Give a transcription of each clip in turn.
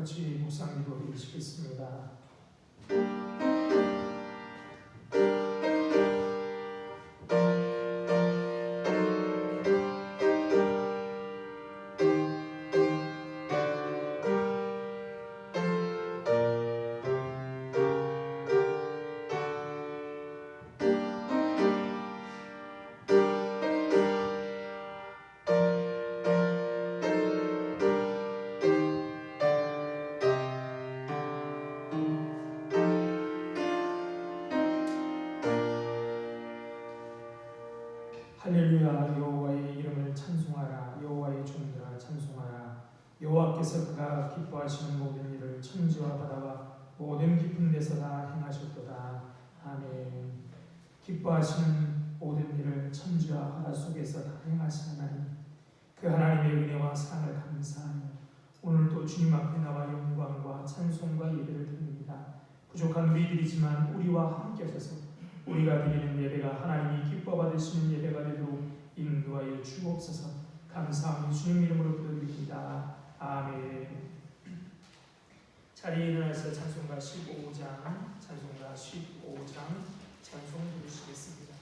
같이 묵상 기도를 드리겠습니다. 할렐루야. 여호와의 이름을 찬송하라. 여호와의 종들아 찬송하라. 여호와께서 그가 기뻐하시는 모든 일을 천지와 바다와 모든 깊은 데서 다 행하셨도다. 아멘. 기뻐하시는 모든 일을 천지와 바다 속에서 다 행하신 하나님, 그 하나님의 은혜와 사랑을 감사하며 오늘도 주님 앞에 나와 영광과 찬송과 예배를 드립니다. 부족한 우리들이지만 우리와 함께 하셔서 우리가 드리는 예배가 하나님이 기뻐 받으시는 예배가 되도록 인도하여 주옵소서. 감사하며 주님 이름으로 기도드립니다. 아멘. 자리에 일어나서 찬송가 15장 찬송 부르시겠습니다.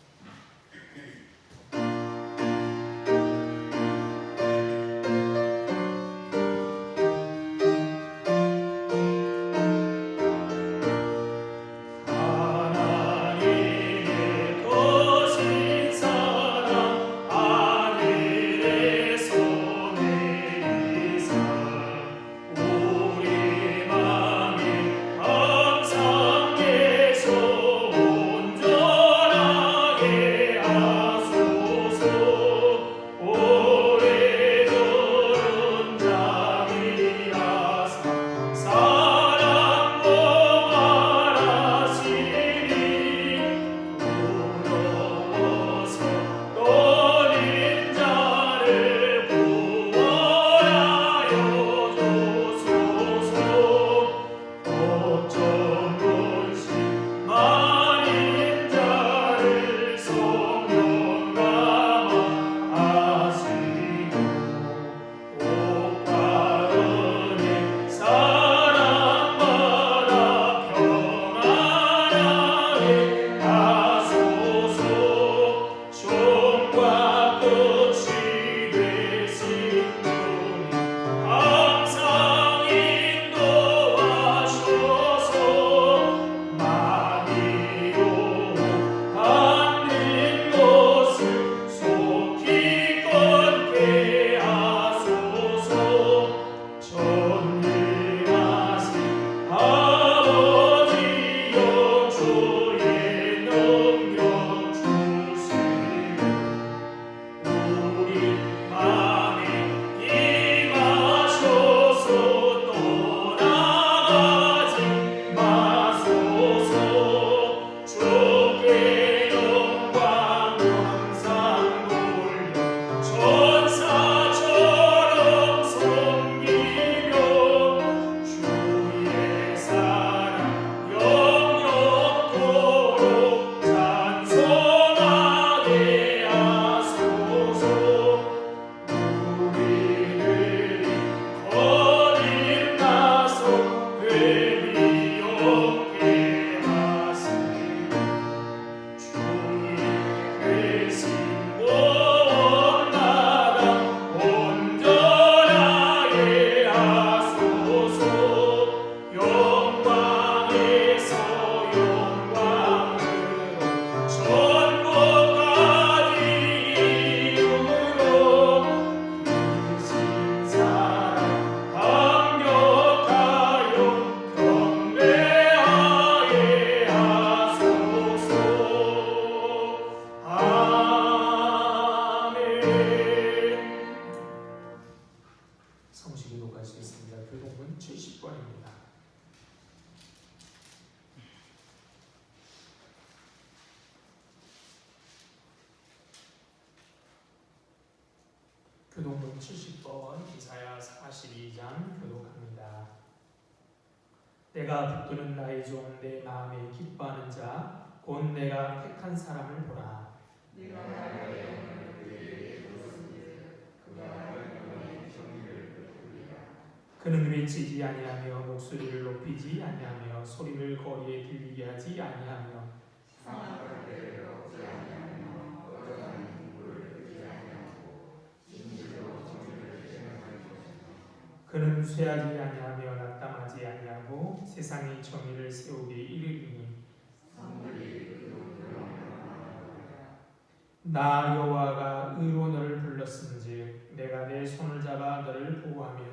교동문 70번, 이사야 42장 교독합니다. 내가 붙드는 나의 종, 내 마음에 기뻐하는 자, 곧 내가 택한 사람을 보라. 내가 나의 영혼을 그에게 뒀으니 그가 나의 영혼의 정의를 베풀리라. 그는 외치지 아니하며 목소리를 높이지 아니하며 소리를 거리에 들리게 하지 아니하며 그는 쇠하지 아니하며 낙담하지 아니하고 세상의 정의를 세우게 이르리니 나 여호와가 의로 너를 불렀은즉 내가 내 손을 잡아 너를 보호하며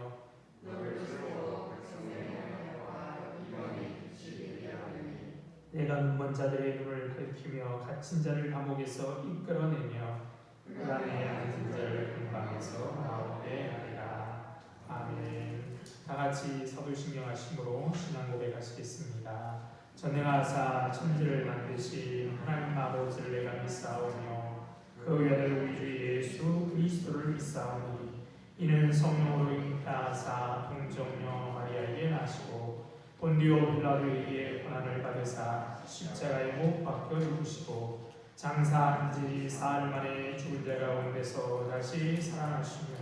내가 눈먼 자들의 눈을 밝히며 갇힌 자를 감옥에서 이끌어내며 흑암에 앉은 자를 금방에서 나오게 하리라. 아멘. 다같이 사도신경 하심으로 신앙 고백하시겠습니다. 전능하사 천지를 만드신 하나님 아버지를 내가 믿사오며 그 외아들 우리 주 예수 그리스도를 믿사오니 이는 성령으로 잉태하사 동정녀 마리아에게 나시고 본디오 빌라도에게 고난을 받으사 십자가에 못 박혀 죽으시고 장사한 지 사흘 만에 죽은 자 가운데서 다시 살아나시며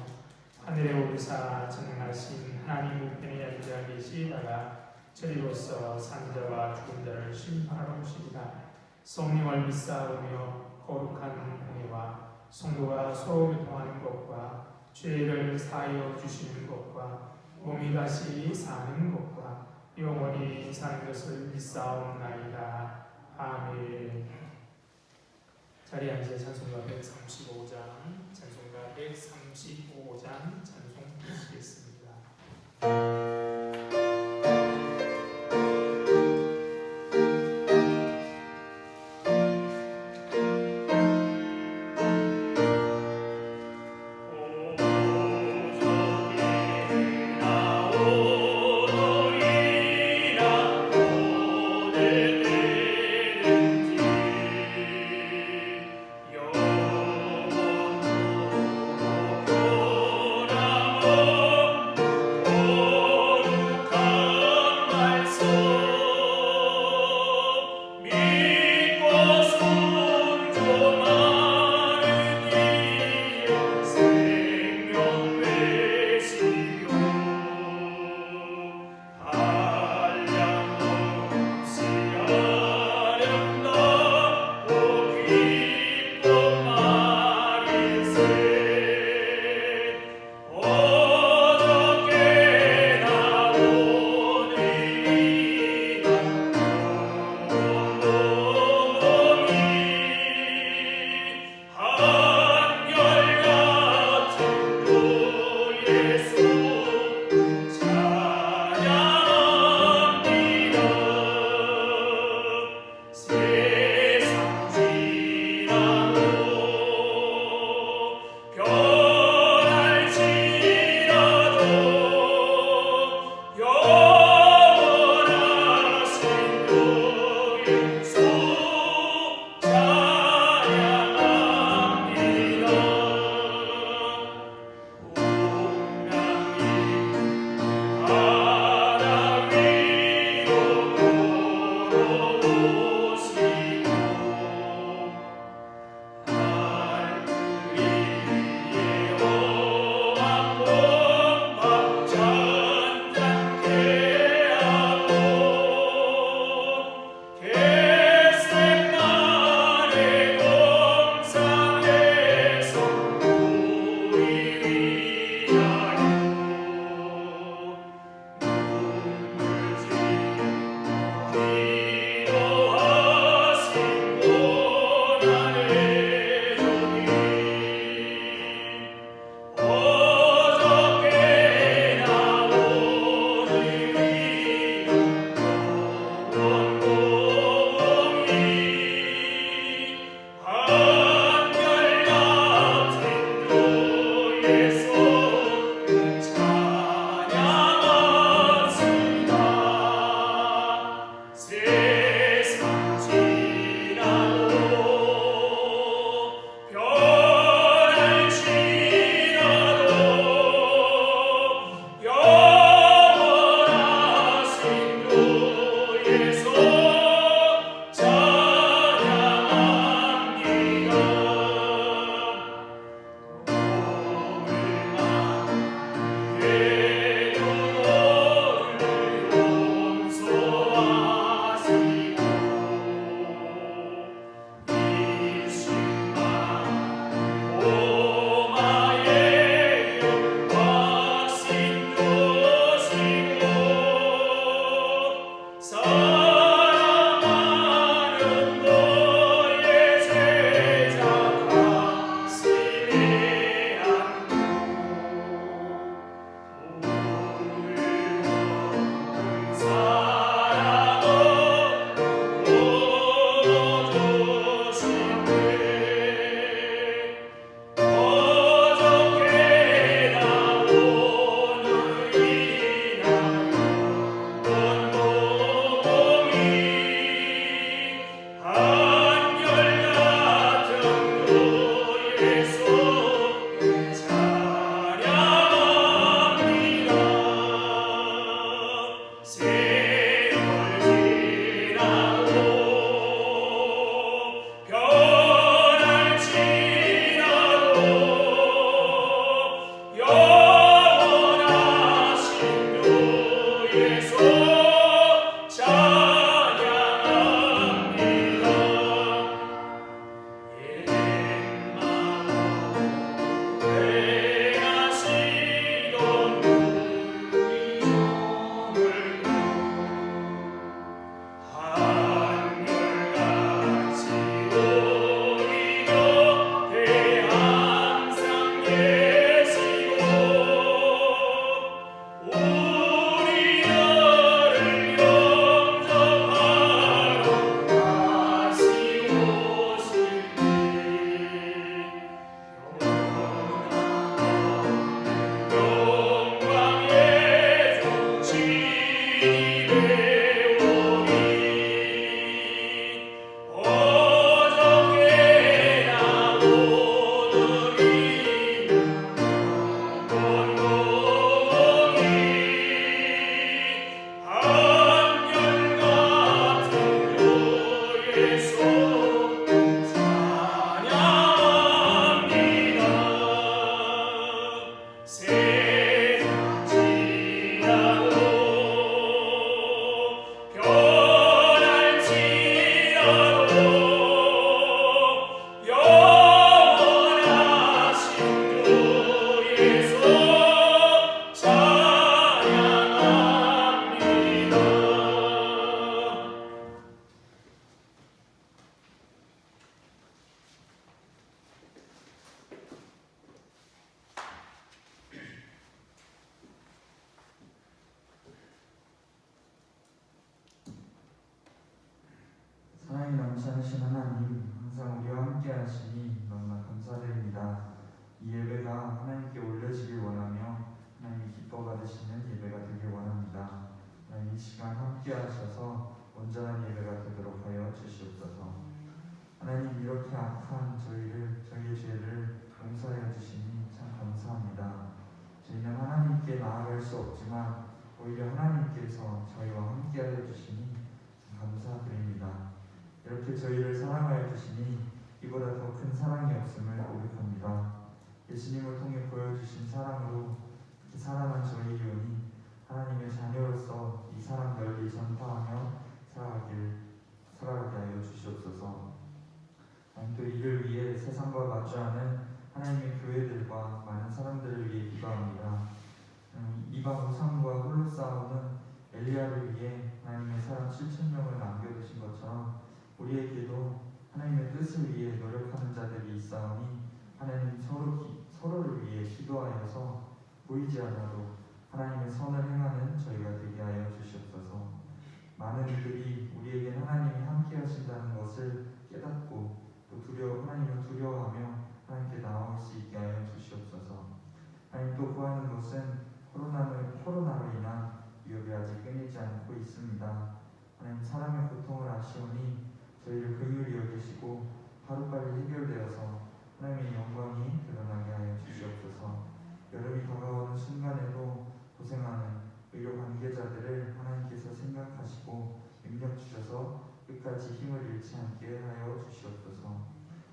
하늘에 오르사 전능하신 하나님 우편에 앉아 계시다가 저리로서 산자와 죽은 자를 심판하러 오시리라. 성령을 믿사오며 거룩한 은혜와 성도가 서로 교통하는 것과 죄를 사하여 주시는 것과 몸이 다시 사는 것과 영원히 사는 것을 믿사옵나이다. 아멘. 자리에 앉아 찬송가 135장 찬송가 135장 찬송 부르시겠습니다. 사랑이 넘치는 하나님, 항상 우리와 함께 하시니 너무나 감사드립니다. 이 예배가 하나님께 올려지길 원하며 하나님이 기뻐 받으시는 예배가 되길 원합니다. 하나님 이 시간 함께 하셔서 온전한 예배가 되도록 하여 주시옵소서. 하나님 이렇게 악한 저희의 죄를 용서하여 주시니 참 감사합니다. 저희는 하나님께 나아갈 수 없지만 오히려 하나님께서 저희와 함께 하여 주시니 참 감사드립니다. 이렇게 저희를 사랑하여 주시니 이보다 더 큰 사랑이 없음을 고백합니다. 예수님을 통해 보여주신 사랑으로 이렇게 살아난 저희이오니 하나님의 자녀로서 이 사랑 널리 전파하며 살아가게 하여 주시옵소서. 또 이를 위해 세상과 마주하는 하나님의 교회들과 많은 사람들을 위해 기도합니다. 이방 우상과 홀로 싸우는 엘리야를 위해 하나님의 사람 7,000명을 남겨두신 것처럼 우리에게도 하나님의 뜻을 위해 노력하는 자들이 있사오니 하나님 서로를 위해 기도하여서 보이지 않아도 하나님의 선을 행하는 저희가 되게 하여 주시옵소서. 많은 이들이 우리에게 하나님이 함께 하신다는 것을 깨닫고 또 하나님을 두려워하며 하나님께 나올 수 있게 하여 주시옵소서. 하나님 또 구하는 것은 코로나로 인한 위협이 아직 끊이지 않고 있습니다. 하나님 사람의 고통을 아시오니 저희를 긍휼히 여기시고 하루빨리 해결되어서 하나님의 영광이 드러나게 하여 주시옵소서. 여름이 다가오는 순간에도 고생하는 의료 관계자들을 하나님께서 생각하시고 능력 주셔서 끝까지 힘을 잃지 않게 하여 주시옵소서.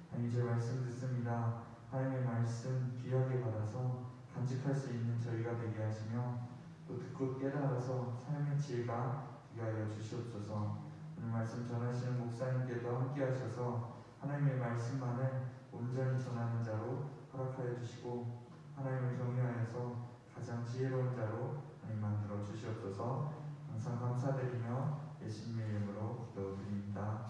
하나님 이제 말씀 듣습니다. 하나님의 말씀 귀하게 받아서 간직할 수 있는 저희가 되게 하시며 또 듣고 깨달아서 삶의 지혜가 되게 하여 주시옵소서. 오늘 말씀 전하시는 목사님께도 함께 하셔서 하나님의 말씀만을 온전히 전하는 자로 허락하여 주시고 하나님을 경외하여서 가장 지혜로운 자로 하나님 만들어 주시옵소서. 항상 감사드리며 예수님의 이름으로 기도드립니다.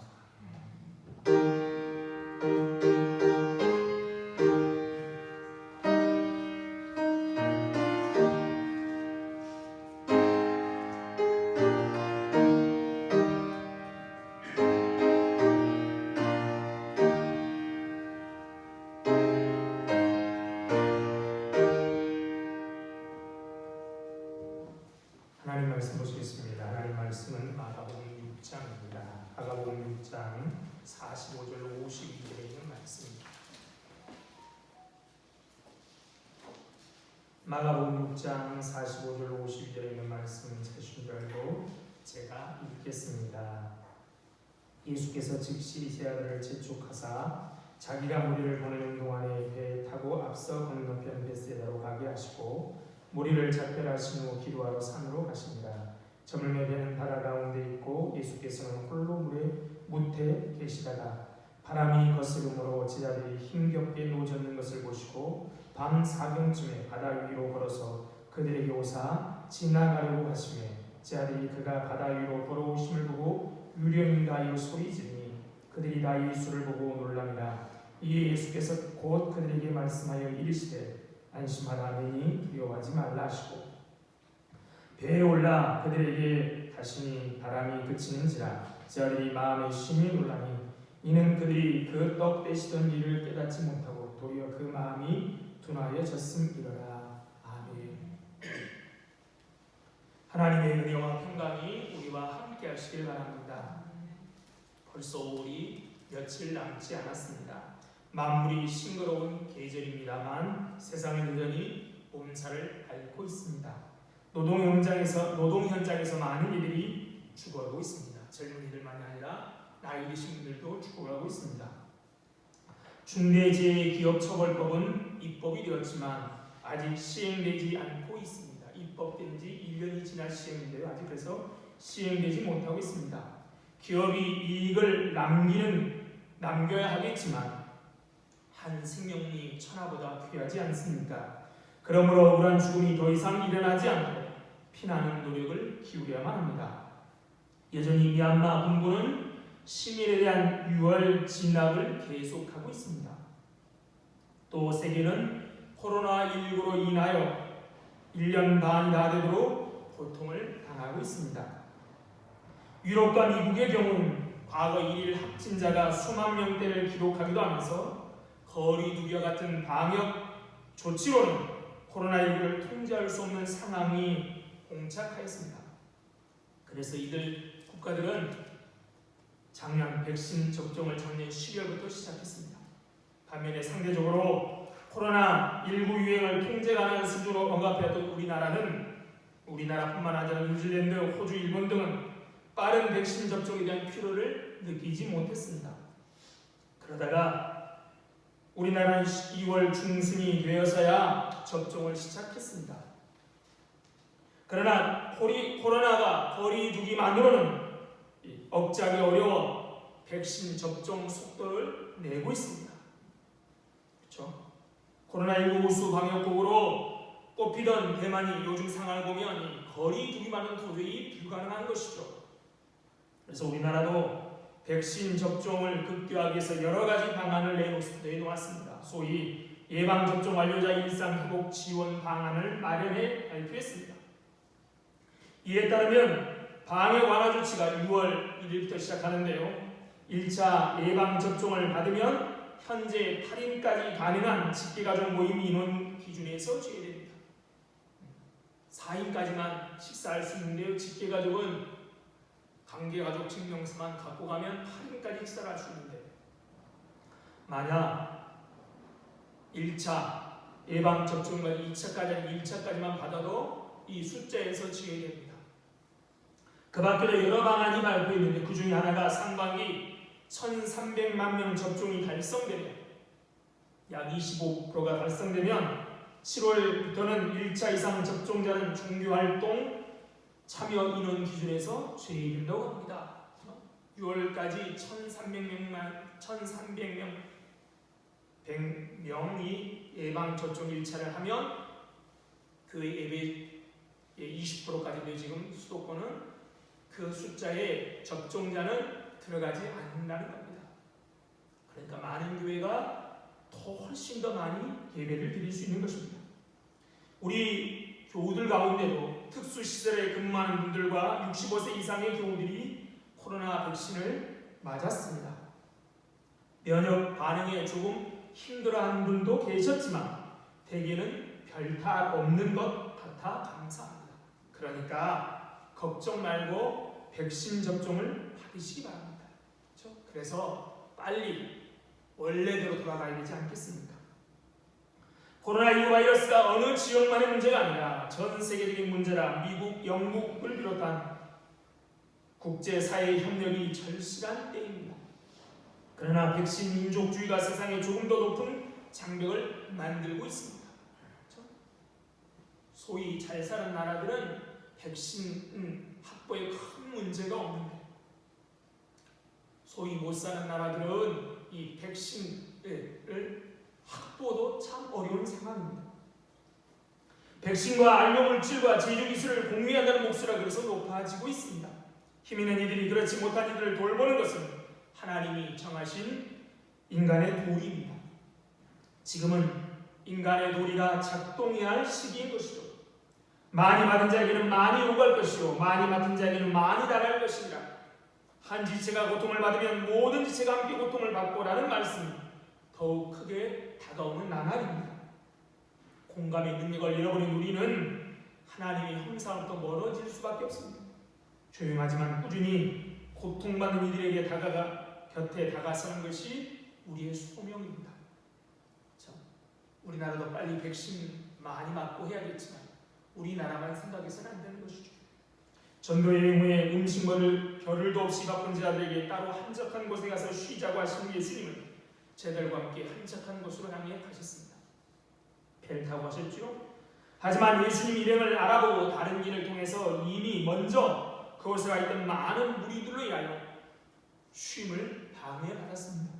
하나님 말씀 보시겠습니다. 하나님 말씀은 마가복음 6장입니다. 마가복음 6장 45절 52절에 있는 말씀입니다. 마가복음 6장 45절 52절에 있는 말씀은 세신 줄 알고 제가 읽겠습니다. 예수께서 즉시 세 아들을 재촉하사 자기가 무리를 보내는 동안에 배에 타고 앞서 건너편 베세다로 가게 하시고 무리를 작별하신 후 기도하러 산으로 가십니다. 저물매 배는 바다 가운데 있고 예수께서는 홀로 무태 계시다가 바람이 거스름으로 제자들이 힘겹게 노젓는 것을 보시고 밤 4경쯤에 바다 위로 걸어서 그들에게 오사 지나가려고 하시매 제자들이 그가 바다 위로 걸어오심을 보고 유령인가 하여 소리 지르니 그들이 다 예수를 보고 놀랍니다. 이에 예수께서 곧 그들에게 말씀하여 이르시되 안심하라 너희 두려워하지 말라 하시고 배에 올라 그들에게 가시니 바람이 그치는지라 제자들이 마음에 심히 놀라니 이는 그들이 그 떡 떼시던 일을 깨닫지 못하고 도리어 그 마음이 둔하여졌음이로라. 아멘. 하나님의 은혜와 평강이 우리와 함께 하시길 바랍니다. 벌써 5월이 며칠 남지 않았습니다. 만물이 싱그러운 계절입니다만 세상은 여전히 봄살을 앓고 있습니다. 노동 현장에서 많은 이들이 죽어가고 있습니다. 젊은이들만이 아니라 나이 드신 분들도 죽어가고 있습니다. 중대재해기업처벌법은 입법이 되었지만 아직 시행되지 않고 있습니다. 입법된 지 1년이 지난 시행인데요. 아직 그래서 시행되지 못하고 있습니다. 기업이 이익을 남겨야 하겠지만 한 생명이 천하보다 귀하지 않습니까? 그러므로 억울한 죽음이 더 이상 일어나지 않도록 피나는 노력을 기울여야만 합니다. 여전히 미얀마 군부는 시민에 대한 유혈 진압을 계속하고 있습니다. 또 세계는 코로나19로 인하여 1년 반이 다 되도록 고통을 당하고 있습니다. 유럽과 미국의 경우는 과거 1일 확진자가 수만 명대를 기록하기도 하면서 거리두기와 같은 방역 조치로는 코로나19를 통제할 수 없는 상황이 봉착하였습니다. 그래서 이들 국가들은 작년 백신 접종을 작년 12월부터 시작했습니다. 반면에 상대적으로 코로나19 유행을 통제 가능한 수준으로 억압해왔던 우리나라뿐만 아니라 뉴질랜드, 호주, 일본 등은 빠른 백신 접종에 대한 필요를 느끼지 못했습니다. 그러다가 우리나라는 2월 중순이 되어서야 접종을 시작했습니다. 그러나 코로나가 거리두기만으로는 억제하기 어려워 백신 접종 속도를 내고 있습니다. 그렇죠? 코로나19 우수 방역국으로 꼽히던 대만이 요즘 상황을 보면 거리두기만은 도저히 불가능한 것이죠. 그래서 우리나라도 백신 접종을 극대화하기 위해서 여러 가지 방안을 내놓았습니다. 소위 예방접종 완료자 일상회복 지원 방안을 마련해 발표했습니다. 이에 따르면 방역 완화 조치가 6월 1일부터 시작하는데요. 1차 예방접종을 받으면 현재 8인까지 가능한 직계가족 모임 인원 기준에서 제외됩니다. 4인까지만 식사할 수 있는데요. 직계가족은 관계가족 증명서만 갖고 가면 8인까지 식사를 할 수 있는데 만약 1차 예방접종까지 2차까지 아니면 1차까지만 받아도 이 숫자에서 제외됩니다. 그 밖에도 여러 방안이 발표했는데 그 중에 하나가 상반기 1,300만 명 접종이 달성되면 약 25%가 달성되면 7월부터는 1차 이상 접종자는 종교활동 참여 인원 기준에서 제외된다고 합니다. 6월까지 1,300명이 예방접종 1차를 하면 그 예배 20%까지도 지금 수도권은 그 숫자에 접종자는 들어가지 않는다는 겁니다. 그러니까 많은 교회가 훨씬 더 많이 예배를 드릴 수 있는 것입니다. 우리 교우들 가운데도 특수시설에 근무하는 분들과 65세 이상의 교우들이 코로나 백신을 맞았습니다. 면역 반응에 조금 힘들어하는 분도 계셨지만 대개는 별탈 없는 것 같아 감사합니다. 그러니까 걱정 말고 백신 접종을 받으시기 바랍니다. 그렇죠? 그래서 빨리 원래대로 돌아가야 되지 않겠습니까? 코로나19 바이러스가 어느 지역만의 문제가 아니라 전 세계적인 문제라 미국, 영국을 비롯한 국제사회의 협력이 절실한 때입니다. 그러나 백신 민족주의가 세상에 조금 더 높은 장벽을 만들고 있습니다. 그렇죠? 소위 잘 사는 나라들은 백신 확보에 큰 문제가 없는데 소위 못 사는 나라들은 이 백신을 확보도 참 어려운 상황입니다. 백신과 알료물질과 제조기술을 공유한다는 몫이라 그래서 높아지고 있습니다. 힘 있는 이들이 그렇지 못한 이들을 돌보는 것은 하나님이 정하신 인간의 도리입니다. 지금은 인간의 도리가 작동해야 할 시기인 것이죠. 많이 받은 자에게는 많이 오갈 것이요 많이 맡은 자에게는 많이 나갈 것이라. 한 지체가 고통을 받으면 모든 지체가 함께 고통을 받고라는 말씀이 더욱 크게 다가오는 나날입니다. 공감의 능력을 잃어버린 우리는 하나님의 형상으로부터 멀어질 수밖에 없습니다. 조용하지만 꾸준히 고통받는 이들에게 곁에 다가서는 것이 우리의 소명입니다. 그렇죠? 우리나라도 빨리 백신 많이 맞고 해야겠지만 우리나라만 생각해서는 안 되는 것이죠. 전도 여행 후에 음식물을 겨를도 없이 바쁜 자들에게 따로 한적한 곳에 가서 쉬자고 하신 예수님은 제들과 함께 한적한 곳으로 향해 가셨습니다. 배를 타고 가셨죠. 하지만 예수님 일행을 알아보고 다른 길을 통해서 이미 먼저 그곳에 와 있던 많은 무리들로 인하여 쉼을 방해받았습니다.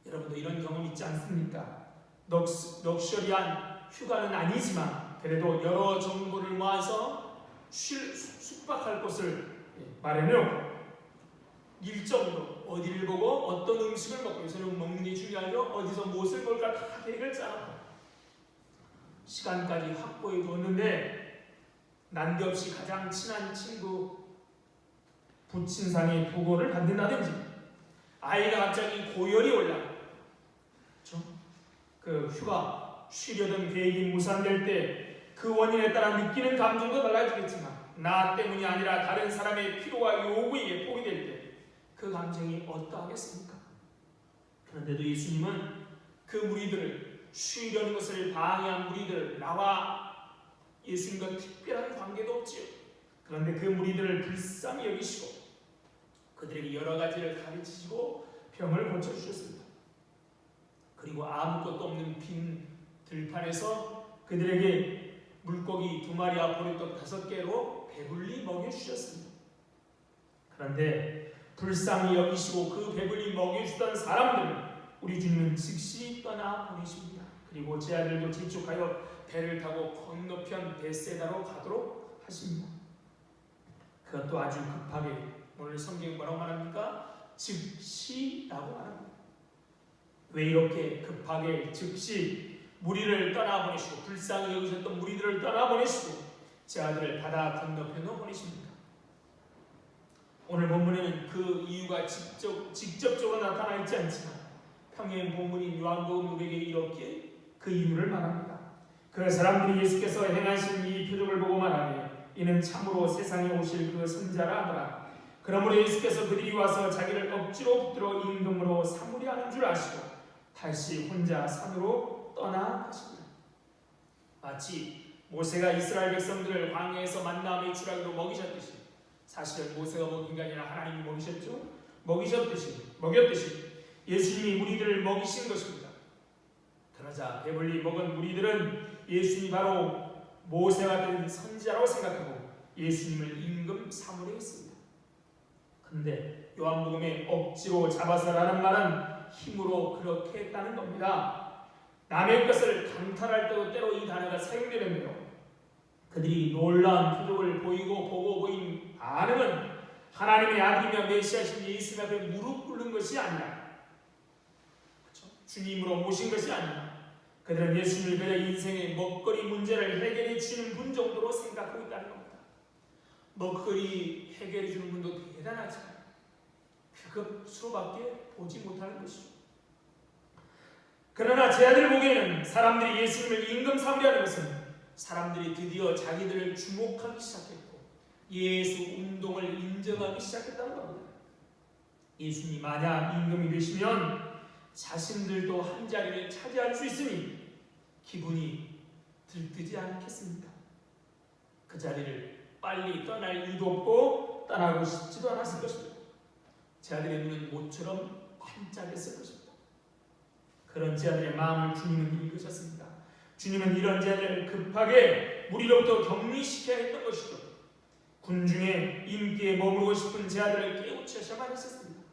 여러분도 이런 경험 있지 않습니까? 럭셔리한 휴가는 아니지만 그래도 여러 정보를 모아서 숙박할 곳을 마련해놓고 일정으로 어디를 보고 어떤 음식을 먹고, 요새는 먹는 게 중요하죠. 어디서 무엇을 먹을까 다 계획을 짜놓고 시간까지 확보해 두었는데 난데없이 가장 친한 친구 부친상의 부고를 받는다든지 아이가 갑자기 고열이 올라, 그렇죠? 그 휴가 쉬려던 계획이 무산될 때 그 원인에 따라 느끼는 감정도 달라지겠지만 나 때문이 아니라 다른 사람의 필요와 요구에 포기될 때 그 감정이 어떠하겠습니까? 그런데도 예수님은 그 무리들을, 쉬려는 것을 방해한 무리들, 나와 예수님과 특별한 관계도 없지요. 그런데 그 무리들을 불쌍히 여기시고 그들에게 여러 가지를 가르치시고 병을 고쳐주셨습니다. 그리고 아무것도 없는 빈 들판에서 그들에게 물고기 2마리와 보리떡 5개로 배불리 먹여주셨습니다. 그런데 불쌍히 여기시고 그 배불리 먹여주던 사람들을 우리 주님은 즉시 떠나보내십니다. 그리고 제 아들도 재촉하여 배를 타고 건너편 벳세다로 가도록 하십니다. 그것도 아주 급하게, 오늘 성경이 뭐라고 말합니까? 즉시라고 말합니다. 왜 이렇게 급하게 즉시 무리를 떠나보내시고 불쌍히 여기셨던 무리들을 떠나보내시고 제 아들을 바다 건너편으로 보내십니까? 오늘 본문에는 그 이유가 직접적으로 나타나 있지 않지만 평행 본문인 요한복음 우리에게 이렇게 그 이유를 말합니다. 그 사람들이 예수께서 행하신 이 표적을 보고 말하되 이는 참으로 세상에 오실 그 선자라 하더라. 그러므로 예수께서 그들이 와서 자기를 억지로 붙들어 임금으로 삼으려 하는 줄 아시고 다시 혼자 산으로 떠나가십니다. 마치 모세가 이스라엘 백성들을 광야에서 만나 메추라기로 먹이셨듯이, 사실은 모세가 먹인 게 아니라 하나님이 먹이셨죠. 먹였듯이 예수님이 무리들을 먹이신 것입니다. 그러자 배불리 먹은 무리들은 예수님이 바로 모세와 같은 선지자라고 생각하고 예수님을 임금 삼으려 했습니다. 그런데 요한복음에 억지로 잡아서라는 말은 힘으로 그렇게 했다는 겁니다. 남의 것을 강탈할 때도 때로 이 단어가 사용되는데요. 그들이 놀라운 표적을 보고 보인 반응은 하나님의 아들이며 메시아신 예수님 앞에 무릎 꿇는 것이 아니라, 그렇죠? 주님으로 모신 것이 아니라 그들은 예수님을 그저 인생의 먹거리 문제를 해결해 주시는 분 정도로 생각하고 있다는 겁니다. 먹거리 해결해 주는 분도 대단하지만 그것으로밖에 보지 못하는 것이죠. 그러나 제 아들 보기에는 사람들이 예수님을 임금 삼으려는 것은 사람들이 드디어 자기들을 주목하기 시작했고 예수 운동을 인정하기 시작했다는 겁니다. 예수님이 만약 임금이 되시면 자신들도 한 자리를 차지할 수 있으니 기분이 들뜨지 않겠습니까? 그 자리를 빨리 떠날 이유도 없고 떠나고 싶지도 않았을 것입니다. 제 아들의 눈은 모처럼 반짝였을 것입니다. 그런 제 아들의 마음을 주님은 읽으셨습니다. 주님은 이런 제 아들을 급하게 무리로부터 격리시켜야 했던 것이죠. 군중의 인기에 머무르고 싶은 제 아들을 깨우치셔야만 했었습니다.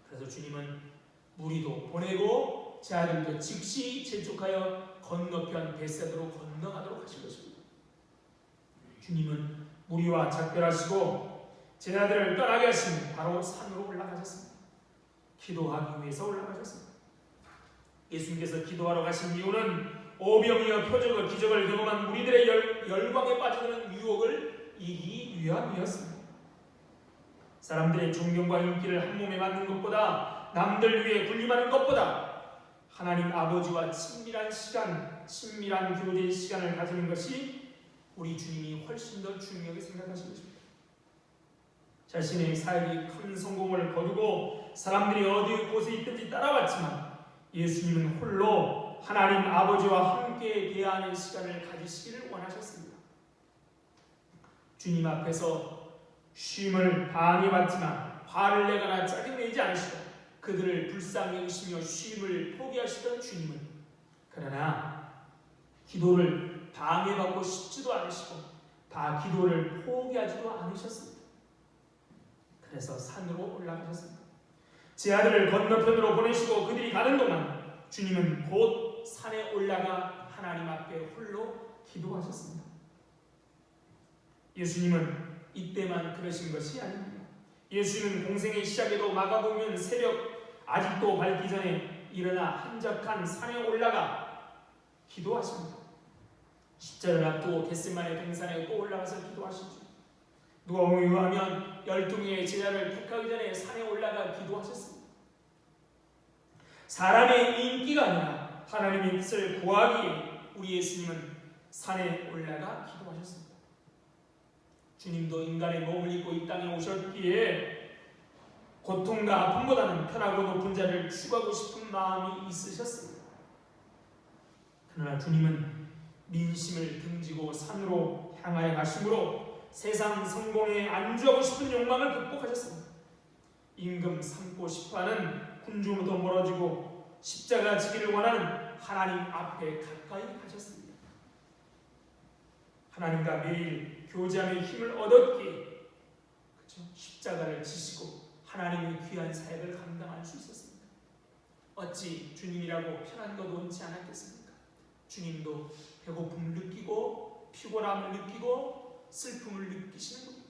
그래서 주님은 무리도 보내고 제 아들도 즉시 재촉하여 건너편 벳세다로 건너가도록 하실 것입니다. 주님은 무리와 작별하시고 제 아들을 떠나게 하시니 바로 산으로 올라가셨습니다. 기도하기 위해서 올라가셨습니다. 예수님께서 기도하러 가신 이유는 오병이어 표적을 기적을 경험한 무리들의 열광에 빠지는 유혹을 이기기 위함이었습니다. 사람들의 존경과 인기를 한 몸에 받는 것보다, 남들 위해 군림하는 것보다 하나님 아버지와 친밀한 시간, 친밀한 교제의 시간을 가지는 것이 우리 주님이 훨씬 더 중요하게 생각하신 것입니다. 자신의 사역이 큰 성공을 거두고 사람들이 어디 곳에 있든지 따라왔지만 예수님은 홀로 하나님 아버지와 함께 대화하는 시간을 가지시기를 원하셨습니다. 주님 앞에서 쉼을 방해받지만 화를 내거나 짜증내지 않으시고 그들을 불쌍히 여기시며 쉼을 포기하시던 주님은, 그러나 기도를 방해받고 싶지도 않으시고 기도를 포기하지도 않으셨습니다. 그래서 산으로 올라가셨습니다. 제 아들을 건너편으로 보내시고 그들이 가는 동안 주님은 곧 산에 올라가 하나님 앞에 홀로 기도하셨습니다. 예수님은 이때만 그러신 것이 아닙니다. 예수님은 공생의 시작에도 마가복음 새벽 아직도 밝기 전에 일어나 한적한 산에 올라가 기도하십니다. 십자가를 앞두고 겟세마네 동산에 또 올라가서 기도하시죠. 누가복음에 의하면 12명의 제자를 택하기 전에 산에 올라가 기도하셨습니다. 사람의 인기가 아니라 하나님의 뜻을 구하기에 우리 예수님은 산에 올라가 기도하셨습니다. 주님도 인간의 몸을 입고 이 땅에 오셨기에 고통과 아픔보다는 편하고 높은 자를 추구하고 싶은 마음이 있으셨습니다. 그러나 주님은 민심을 등지고 산으로 향하여 가심으로 세상 성공에 안주하고 싶은 욕망을 극복하셨습니다. 임금 삼고 싶어하는 군주로부터 멀어지고 십자가 지기를 원하는 하나님 앞에 가까이 가셨습니다. 하나님과 매일 교제하며 힘을 얻었기에 십자가를 지시고 하나님의 귀한 사역을 감당할 수 있었습니다. 어찌 주님이라고 편한 것 원치 않았겠습니까? 주님도 배고픔을 느끼고 피곤함을 느끼고 슬픔을 느끼시는 겁니다.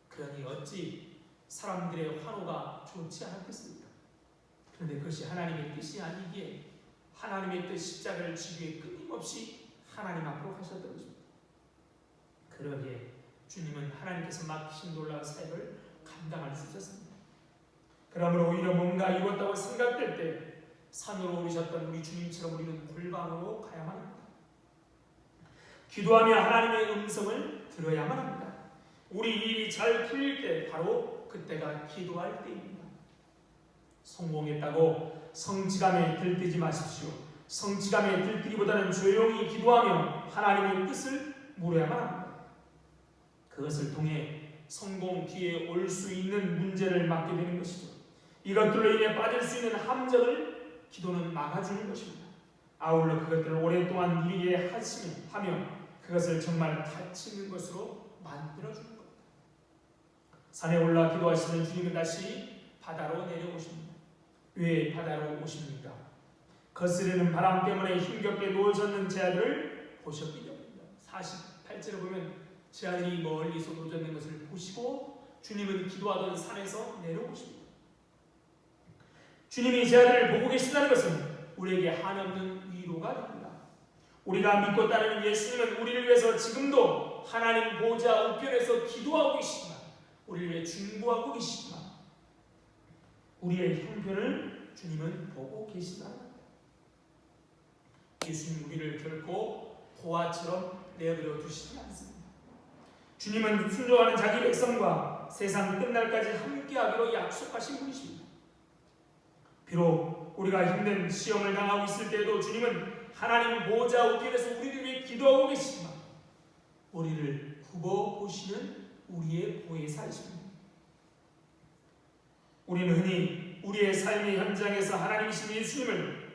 그러니 어찌 사람들의 환호가 좋지 않았겠습니까? 그런데 그것이 하나님의 뜻이 아니기에 하나님의 뜻 십자가를 지기에 끊임없이 하나님 앞으로 가셨던 것입니다. 그러기에 주님은 하나님께서 맡기신 놀라운 사역을 감당할 수 있었습니다. 그러므로 오히려 뭔가 이뤘다고 생각될 때 산으로 오르셨던 우리 주님처럼 우리는 골방으로 가야만 합니다. 기도하며 하나님의 음성을 들어야만 합니다. 우리 일이 잘 풀릴 때 바로 그때가 기도할 때입니다. 성공했다고 성취감에 들뜨지 마십시오. 성취감에 들뜨기보다는 조용히 기도하며 하나님의 뜻을 물어야만 합니다. 그것을 통해 성공 뒤에 올 수 있는 문제를 막게 되는 것이죠. 이것들로 인해 빠질 수 있는 함정을 기도는 막아주는 것입니다. 아울러 그것들을 오랫동안 누리게 하며 그것을 정말 가치 있는 것으로 만들어주는 겁니다. 산에 올라 기도하시는 주님은 다시 바다로 내려오십니다. 왜 바다로 오십니까? 거스르는 바람 때문에 힘겹게 누워졌는 제 아들을 보셨기 때문입니다. 48절에 보면 제 아들이 멀리서 누워졌는 것을 보시고 주님은 기도하던 산에서 내려오십니다. 주님이 제 아들을 보고 계신다는 것은 우리에게 한없는 위로가 됩니다. 우리가 믿고 따르는 예수님은 우리를 위해서 지금도 하나님 보좌 우편에서 기도하고 계시지만, 우리를 위해 중보하고 계시지만 우리의 형편을 주님은 보고 계신다는 겁니다. 예수님 우리를 결코 보화처럼 내버려 두시지 않습니다. 주님은 순종하는 자기 백성과 세상 끝날까지 함께하기로 약속하신 분이십니다. 비록 우리가 힘든 시험을 당하고 있을 때에도 주님은 하나님 보좌 우편에서 우리를 위해 기도하고 계시지만 우리를 굽어보시는 우리의 보혜사이십니다. 우리는 흔히 우리의 삶의 현장에서 하나님이신 예수님을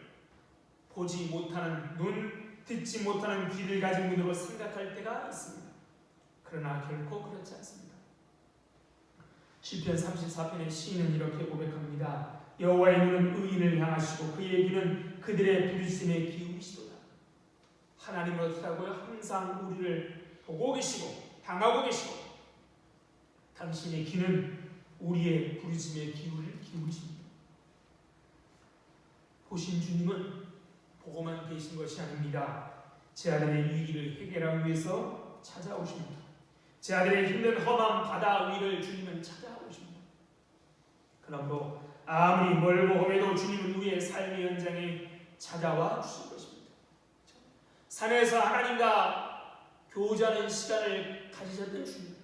보지 못하는 눈, 듣지 못하는 귀를 가진 분으로 생각할 때가 있습니다. 그러나 결코 그렇지 않습니다. 시편 34편의 시인은 이렇게 고백합니다. 여호와의 눈은 의인을 향하시고 그의 귀는 그들의 부르심에 기울이시도다. 하나님은 어떻다고요? 항상 우리를 보고 계시고 당하고 계시고 당신의 귀는 우리의 부르심에 기울이십니다. 보신 주님은 보고만 계신 것이 아닙니다. 제 아들의 위기를 해결하기 위해서 찾아오십니다. 제 아들의 힘든 험한 바다 위를 주님은 찾아오십니다. 그러므로 아무리 멀고 험해도 주님은 우리의 삶의 현장에 찾아와 주실 것입니다. 산에서 하나님과 교제하는 시간을 가지셨던 주님,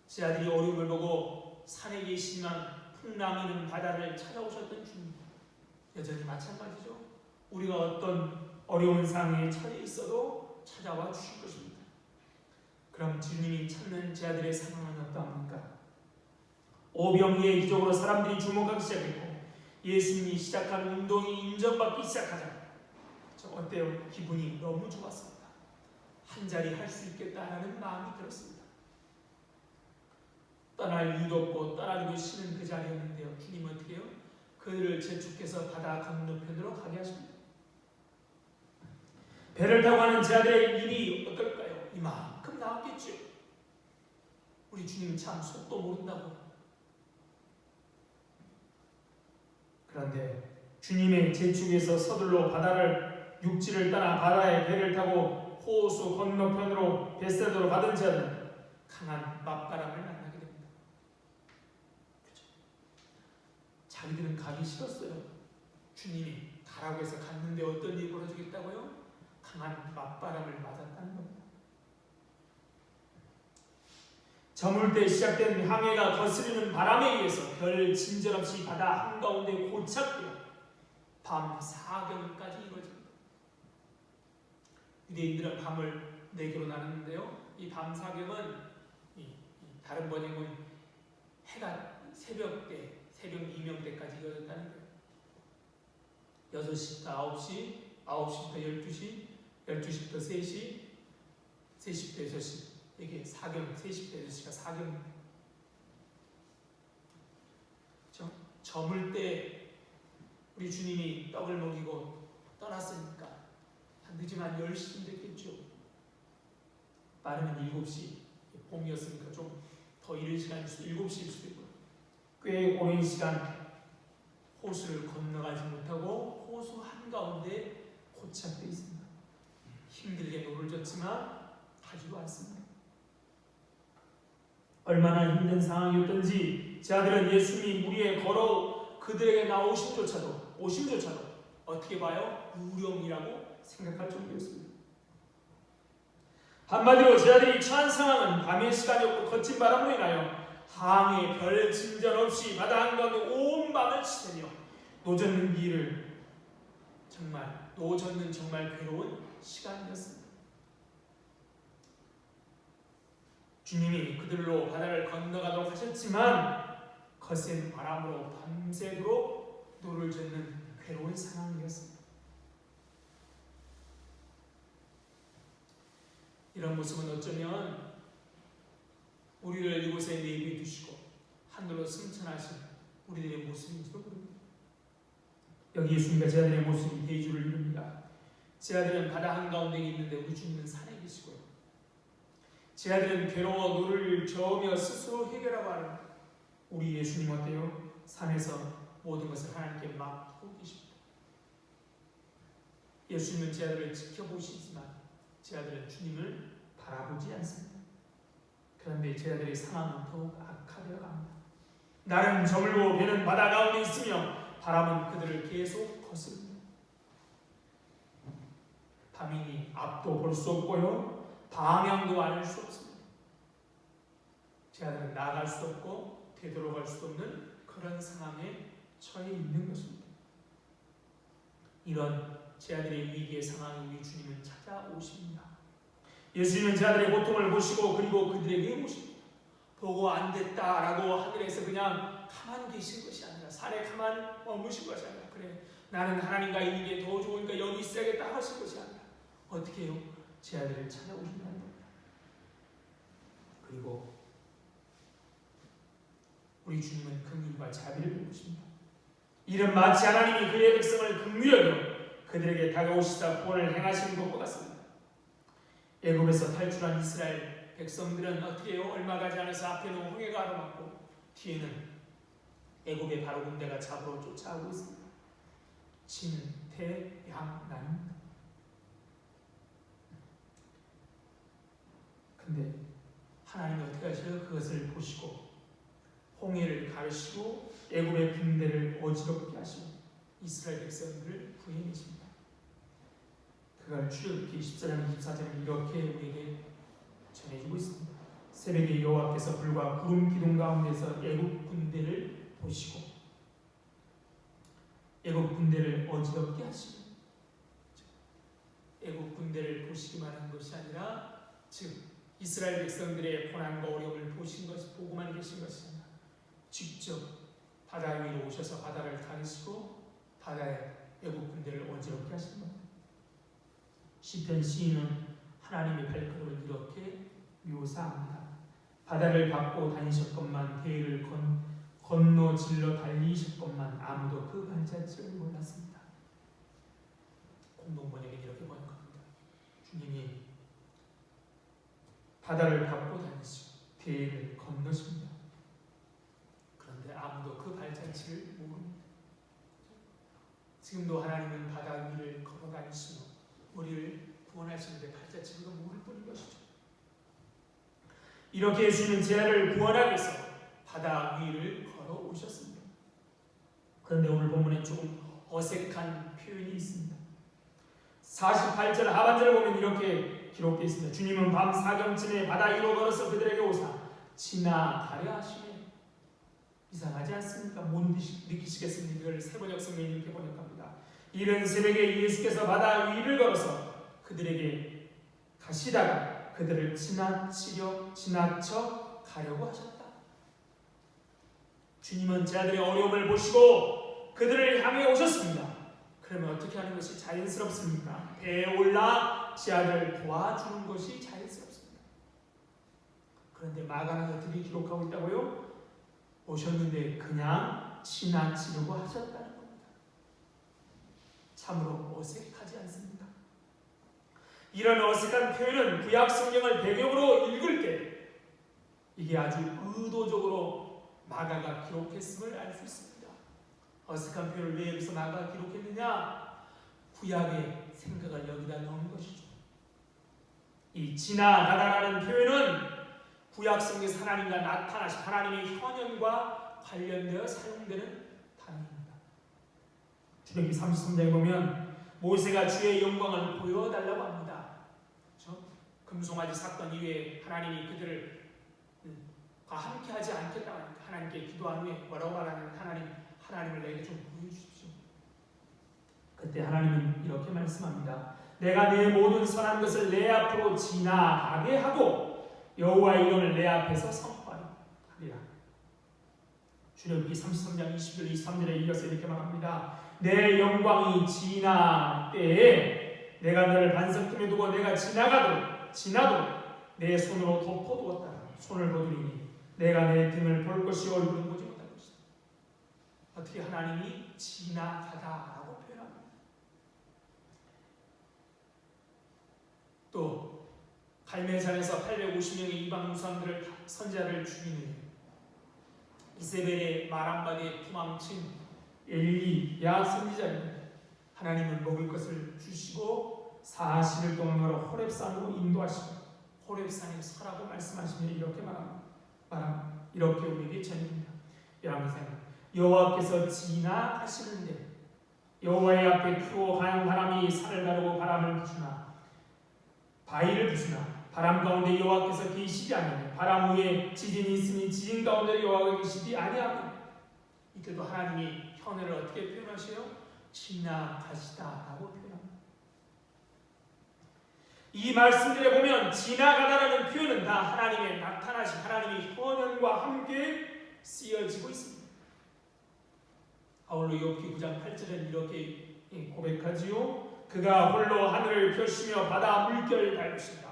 제 아들이 어려움을 보고 산에 계시지만 풍랑이는 바다를 찾아오셨던 주님, 여전히 마찬가지죠. 우리가 어떤 어려운 상황에 처해 있어도 찾아와 주실 것입니다. 그럼 주님이 찾는 제 아들의 상황은 어떠합니까? 오병이의 기적으로 사람들이 주목하기 시작했고 예수님이 시작한 운동이 인정받기 시작하자 어때요? 기분이 너무 좋았습니다. 한 자리 할 수 있겠다라는 마음이 들었습니다. 떠날 이유도 없고 떠나기도 싫은 그 자리였는데요. 주님은 어떻게 해요? 그들을 재촉해서 바다 건너편으로 가게 하십니다. 배를 타고 가는 제 아들의 일이 어떨까요? 이만큼 나왔겠죠. 우리 주님은 참 속도 모른다고. 그런데 주님의 재촉에서 서둘러 바다를 육지를 떠나 바다에 배를 타고 호수 건너편으로 벳세다로 가던 제 아들은 강한 맞바람을 만나게 됩니다. 그렇죠? 자기들은 가기 싫었어요. 주님이 가라고 해서 갔는데 어떤 일이 벌어지겠다고요? 강한 맞바람을 맞았다는 겁니다. 저물 때 시작된 항해가 거스르는 바람에 의해서 별 진전 없이 바다 한가운데 고착되어 밤 4경까지 이루어집니다. 유대인들은 밤을 4개로 나눴는데요. 이 밤 4경은 다른 번역은 해가 새벽 때, 새벽 2명 때까지 이어졌다는 거예요. 6시부터 9시, 9시부터 12시, 12시부터 3시, 3시부터 6시. 이게 4경, 3시부터 6시가 4경입니다. 그렇죠? 저물 때 우리 주님이 떡을 먹이고 떠났으니까 늦으면 10시쯤 됐겠죠. 빠르면 7시, 봄이었으니까 좀 더 이른 시간일 수도 7시일 수도 있고요. 꽤 오랜 시간 호수를 건너가지 못하고 호수 한가운데 고착되어 있습니다. 힘들게 노를 졌지만 가지도 않습니다. 얼마나 힘든 상황이었던지 제 아들은 예수님이 물 위에 걸어 그들에게 나오심조차도 어떻게 봐요? 유령이라고 생각할 정도였습니다. 한마디로 제 아들이 처한 상황은 밤의 시간이었고 거친 바람으로 인하여 항해 별 진전 없이 바다 한가운데 온 밤을 지새며 노젓는 정말 괴로운 시간이었습니다. 주님이 그들로 바다를 건너가도록 하셨지만 거센 바람으로 밤새도록 노를 젓는 괴로운 상황이었습니다. 이런 모습은 어쩌면 우리를 이곳에 내비해 두시고 하늘로 승천하신 우리들의 모습인지도 모릅니다. 여기 예수님과 제 아들의 모습이 대주를 이룹니다. 제 아들은 바다 한가운데 있는데 우리 주님은 산에 계시고요. 제 아들은 괴로워 노를 저으며 스스로 해결하고 하는 우리 예수님 어때요? 산에서 모든 것을 하나님께 맡기고 계십니다. 예수님은 제 아들을 지켜보시지만 제 아들은 주님을 바라보지 않습니다. 그런데 제 아들의 상황은 더욱 악화되어 갑니다. 나는 저물고 배는 바다 가운데 있으며 바람은 그들을 계속 거스릅니다. 밤이니 앞도 볼 수 없고요. 방향도 알 수 없습니다. 제 아들은 나아갈 수 없고 되돌아갈 수도 없는 그런 상황에 처해 있는 것입니다. 이런 제 아들의 위기의 상황에 우리 주님은 찾아오십니다. 예수님은 제 아들의 고통을 보시고 그리고 그들에게 오십니다. 보고 안 됐다라고 하늘에서 그냥 가만히 계신 것이 아니라 산에 가만히 머무신 것이 아니라 그래 나는 하나님과 있는 게 더 좋으니까 여기 있어야겠다 하신 것이 아니라 어떻게 해요? 제 아들을 찾아오신다는 겁니다. 그리고 우리 주님은 긍휼과 자비를 베푸십니다. 이는 마치 하나님이 그의 백성을 긍휼히 여겨 그들에게 다가오시사 구원을 행하시는 것과 같습니다. 애굽에서 탈출한 이스라엘 백성들은 어떻게 해요? 얼마 가지 않아서 앞에는 홍해가 가로막고 뒤에는 애굽의 바로 군대가 잡으러 쫓아오고 있습니다. 진퇴양난입니다. 근데 하나님이 어떻게 하셔요? 그것을 보시고 홍해를 가르시고 애굽의 군대를 어지럽게 하시고 이스라엘 백성들을 구해내십니다. 그걸 출애굽기 14장 24절에 이렇게 우리에게 전해주고 있습니다. 새벽에 여호와께서 불과 구름 기둥 가운데서 애굽 군대를 보시고 애굽 군대를 어지럽게 하시고, 애굽 군대를 보시기만 한 것이 아니라 즉 이스라엘 백성들의 고난과 어려움을 보고만 계신 것이 아니라 직접 바다 위로 오셔서 바다를 가르시고 바다에 애굽 군대를 어지럽게 하시는 겁니다. 시편 시인은 하나님의 발걸음을 이렇게 묘사합니다. 바다를 밟고 다니셨건만 대를 건너 질러 달리셨건만 아무도 그 발자취를 몰랐습니다. 공동번역에 이렇게 번역합니다. 주님이 바다를 밟고 다니시고 대를 건너십니다. 그런데 아무도 그 발자취를 모릅니다. 지금도 하나님은 바다 위를 걸어 다니시며 우리를 구원하시는데 발자취를 모를 뿐인 것이죠. 이렇게 예수님은 제자를 구원하기 위해서 바다 위를 걸어오셨습니다. 그런데 오늘 본문에 조금 어색한 표현이 있습니다. 48절 하반절을 보면 이렇게 기록되어 있습니다. 주님은 밤 사경쯤에 바다 위로 걸어서 그들에게 오사 지나가려 하시네. 이상하지 않습니까? 못 느끼시겠습니까? 이걸 세번역 성경이 이렇게 번역합니다. 이른 새벽에 예수께서 바다 위를 걸어서 그들에게 가시다가 그들을 지나쳐 가려고 하셨다. 주님은 제자들의 어려움을 보시고 그들을 향해 오셨습니다. 그러면 어떻게 하는 것이 자연스럽습니까? 배에 올라 제자들을 도와주는 것이 자연스럽습니다. 그런데 마가는 어떻게 기록하고 있다고요? 오셨는데 그냥 지나치려고 하셨다는 겁니다. 참으로 어색하지 않습니까? 이런 어색한 표현은 구약 성경을 배경으로 읽을 때 이게 아주 의도적으로 마가가 기록했음을 알 수 있습니다. 어색한 표현을 왜 여기서 마가가 기록했느냐? 구약의 생각을 여기다 넣은 것이죠. 이 지나가다라는 표현은 구약 성경에서 하나님과 나타나신 하나님의 현현과 관련되어 사용되는 단어입니다. 출애굽기 33장에 보면 모세가 주의 영광을 보여달라고 합니다. 그렇죠? 금송아지 사건 이후에 하나님이 그들과 함께하지 않겠다고 하니까 하나님께 기도한 후에 뭐라고 말하냐면 하나님을 내게 좀 보여주십시오. 그때 하나님은 이렇게 말씀합니다. 내가 내 모든 선한 것을 내 앞으로 지나가게 하고 여호와의 이름을 내 앞에서 선포하리라. 출애굽기 33장 20절 23절에 이어서 이렇게 말합니다. 내 영광이 지날 때에 내가 너를 반석팀에 두고 내가 지나도록 내 손으로 덮어두었다. 손을 거두리니 내가 내 등을 볼 것이 얼굴은 보지 못할 것이다. 어떻게 하나님이 지나가다라고 표현합니다. 또 갈멜산에서 850명의 이방 무사람들을 선지자를 죽인 후에 이세벨의 말 한마디에 도망친 엘리야 선지자입니다. 하나님은 먹을 것을 주시고 40일 동안 걸어 호렙산으로 인도하시고 호렙산에 서라고 말씀하시며 이렇게 말합니다. 이렇게 우리에게 전합니다. 여호와께서 지나가시는데 여호와의 앞에 크고 강한 바람이 산을 가르고 바람을 부수나 바위를 부수나 바람 가운데 여호와께서 계시지 아니하며 바람 위에 지진이 있으니 지진 가운데 여호와가 계시지 아니하며 이때도 하나님이 현해를 어떻게 표현하세요? 지나가시다라고 표현합니다. 이 말씀들에 보면 지나가다라는 표현은 다 하나님의 나타나신 하나님의 현현과 함께 쓰여지고 있습니다. 바울로 욥기 9장 8절은 이렇게 고백하지요. 그가 홀로 하늘을 펴시며 바다 물결을 밟으신다.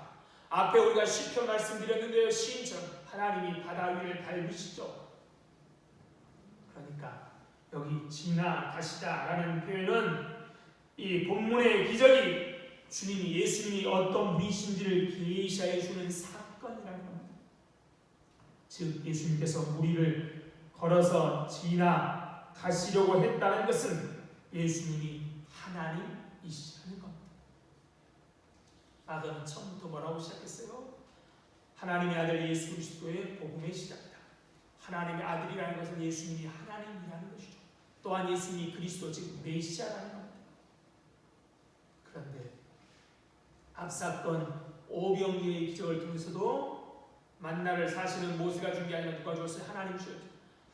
앞에 우리가 시편 말씀드렸는데요. 시인처럼 하나님이 바다 위를 밟으시죠. 그러니까 여기 지나가시다라는 표현은 이 본문의 기적이 주님이 예수님이 어떤 분이신지를 계시해 주는 사건이라는 겁니다. 즉 예수님께서 우리를 걸어서 지나가시려고 했다는 것은 예수님이 하나님이시라는 겁니다. 마가는 처음부터 뭐라고 시작했어요? 하나님의 아들 예수 그리스도의 복음의 시작이다. 하나님의 아들이라는 것은 예수님이 하나님이라는 것이죠. 또한 예수님이 그리스도 즉 메시아라는 겁니다. 그런데 앞사건 오병이의 기적을 통해서도 만나를 사실은 모세가 준 게 아니라 누가 줬어요? 하나님 주셨죠.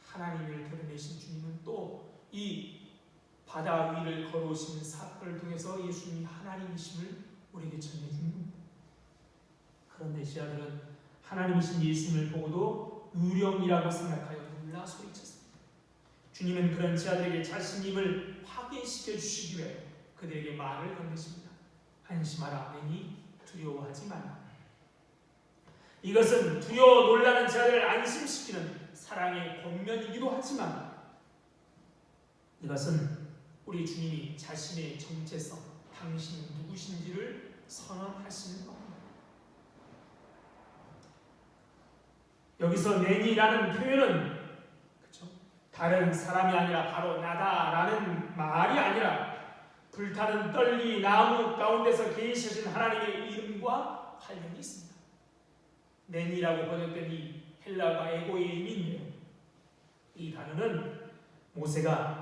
하나님을 드러내신 주님은 또 이 바다 위를 걸어오시는 사건을 통해서 예수님이 하나님이심을 우리에게 전해주는 겁니다. 그런데 시아들은 하나님이신 예수님을 보고도 유령이라고 생각하여 놀라 소리쳤습니다. 주님은 그런 지아들에게 자신임을 확인시켜 주시기 위해 그들에게 말을 건네십니다. 안심하라, 내니 두려워하지 마라. 이것은 두려워 놀라는 자들을 안심시키는 사랑의 권면이기도 하지만 이것은 우리 주님이 자신의 정체성, 당신이 누구신지를 선언하시는 겁니다. 여기서 내니라는 표현은 그렇죠? 다른 사람이 아니라 바로 나다라는 말이 아니라 불타는 떨기 나무 가운데서 계시신 하나님의 이름과 관련이 있습니다. 내니라고 번역된 이 헬라어가 에고이임인데요. 이 단어는 모세가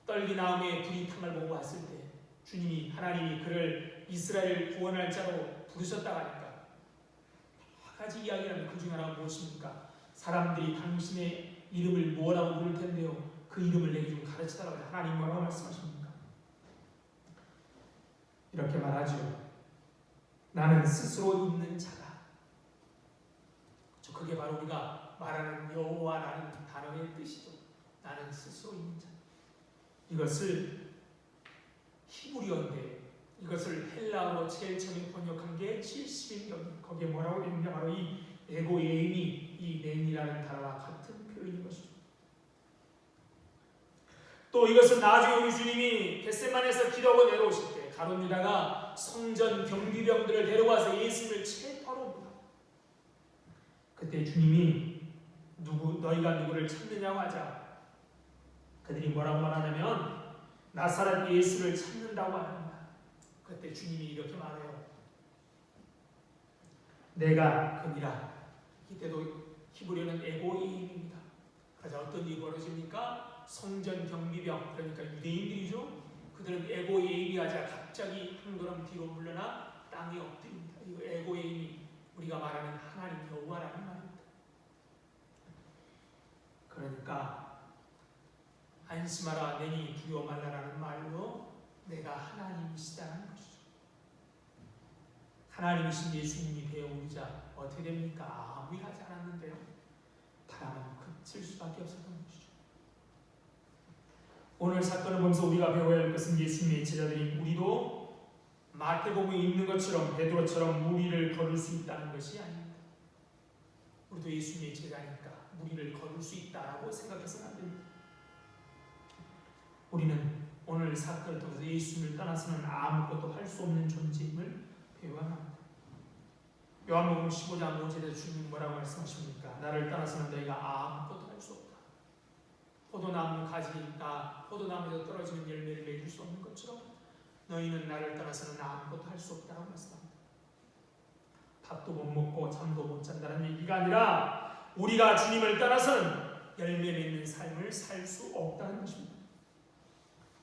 떨기 나무에 불이 탐을 보고 왔을 때 주님이 하나님이 그를 이스라엘 구원할 자로 부르셨다고 하니까 한 가지 이야기를 하면 그 중에 하나가 무엇입니까? 사람들이 당신의 이름을 뭐라고 부를 텐데요. 그 이름을 내게 좀 가르쳐달라고 하나님 뭐라고 말씀하십니까? 이렇게 말하죠. 나는 스스로 있는 자다. 그게 바로 우리가 말하는 여호와라는 단어의 뜻이죠. 나는 스스로 있는 자. 이것을 히브리어인데 이것을 헬라어로 제일 처음에 번역한 게 70인경. 거기에 뭐라고 되어 있느냐? 바로 이 에고예임이 이 낸이라는 단어와 같은 표현인 것이죠. 또 이것은 나중에 우리 주님이 겟세마네에서 기도하고 내려오실 때 가룟 유다가 성전 경비병들을 데려와서 예수님을 체포하러 옵니다. 그때 주님이 너희가 누구를 찾느냐고 하자 그들이 뭐라고 말하냐면 나사렛 예수를 찾는다고 합니다. 그때 주님이 이렇게 말해요. 내가 그니라. 이때도 히브리어는 에고이임입니다. 그래서 어떤 일이 벌어집니까? 성전 경비병, 그러니까 유대인들이죠. 그들은 에고이임이 하자 갑자기 한 걸음 뒤로 물러나 땅에 엎드립니다. 이 에고이임이 우리가 말하는 하나님 여호와라는 말입니다. 그러니까 안심하라, 내니 두려워 말라라는 말로 내가 하나님이시다는 것이죠. 하나님이신 예수님이 되어오자 어떻게 됩니까? 아무 일 하지 않았는데요. 바람은 그칠 수밖에 없었던 것이죠. 오늘 사건을 보면서 우리가 배워야 할 것은 예수님의 제자들인 우리도 마태복음에 있는 것처럼 베드로처럼 무리를 걸을 수 있다는 것이 아닙니다. 우리도 예수님의 제자니까 무리를 걸을 수 있다라고 생각해서는 안 됩니다. 우리는 오늘 사건을 통해서 예수님을 떠나서는 아무것도 할 수 없는 존재임을 배워야 합니다. 요한복음 15장 5절에 주님이 뭐라고 말씀하십니까? 나를 떠나서는 너희가 아무것도 할 수 없다. 포도나무 가지가 포도나무에서 떨어지는 열매를 맺을 수 없는 것처럼 너희는 나를 떠나서는 아무것도 할 수 없다고 말씀합니다. 밥도 못 먹고 잠도 못 잔다는 얘기가 아니라 우리가 주님을 떠나서는 열매 맺는 삶을 살 수 없다는 것입니다.